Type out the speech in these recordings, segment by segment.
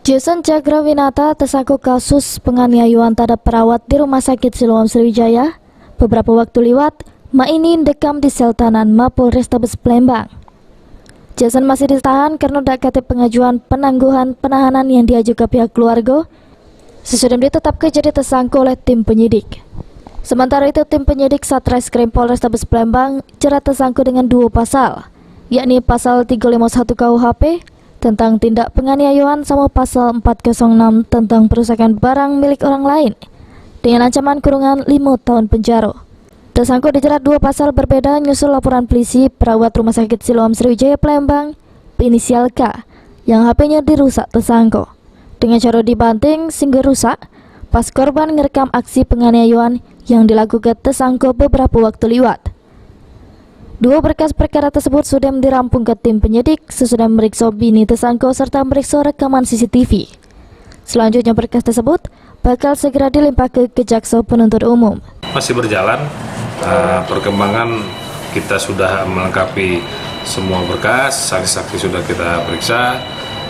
Jason Cakrawinata tersangkut kasus penganiayaan terhadap perawat di Rumah Sakit Siloam Sriwijaya. Beberapa waktu lewat, mak ini dekam di sel tahanan Mapolrestabes Palembang. Jason masih ditahan karena tidak KT pengajuan penangguhan penahanan yang diajukan pihak keluarga. Sesudah ditetapkan jadi tersangka oleh tim penyidik. Sementara itu, tim penyidik Satreskrim Polrestabes Palembang jerat tersangka dengan 2 pasal, yakni pasal 351 KUHP tentang tindak penganiayaan sama pasal 406 tentang perusakan barang milik orang lain dengan ancaman kurungan 5 tahun penjara. Tersangka dijerat 2 pasal berbeda nyusul laporan polisi perawat Rumah Sakit Siloam Sriwijaya Palembang berinisial K yang HP-nya dirusak tersangka dengan cara dibanting sehingga rusak pas korban ngerekam aksi penganiayaan yang dilakukan tersangka beberapa waktu lewat. 2 berkas perkara tersebut sudah dirampung ke tim penyidik sesudah meriksa bini tersangka serta meriksa rekaman CCTV. Selanjutnya berkas tersebut bakal segera dilimpahkan ke jaksa penuntut umum. Masih berjalan perkembangan, kita sudah melengkapi semua berkas, saksi-saksi sudah kita periksa.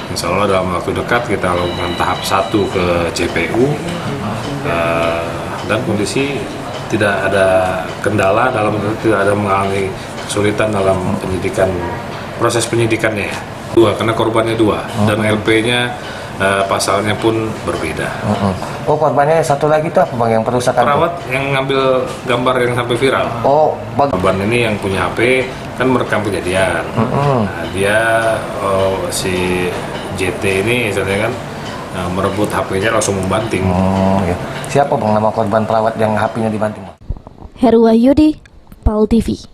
Insya Allah dalam waktu dekat kita lakukan tahap 1 ke JPU dan kondisi tidak ada kendala tidak ada mengalami kesulitan dalam penyidikan, proses penyidikannya ya. 2 karena korbannya 2 dan LP-nya pasalnya pun berbeda. Oh, korbannya satu lagi itu apa Bang yang perusakan? Perawat yang ngambil gambar yang sampai viral. Oh, korban ini yang punya HP kan merekam kejadian. Nah, dia si JT ini misalnya kan merebut HP-nya langsung membanting. Ya. Siapa Bang nama korban perawat yang HP-nya dibanting? Heru Wahyudi, PAL TV.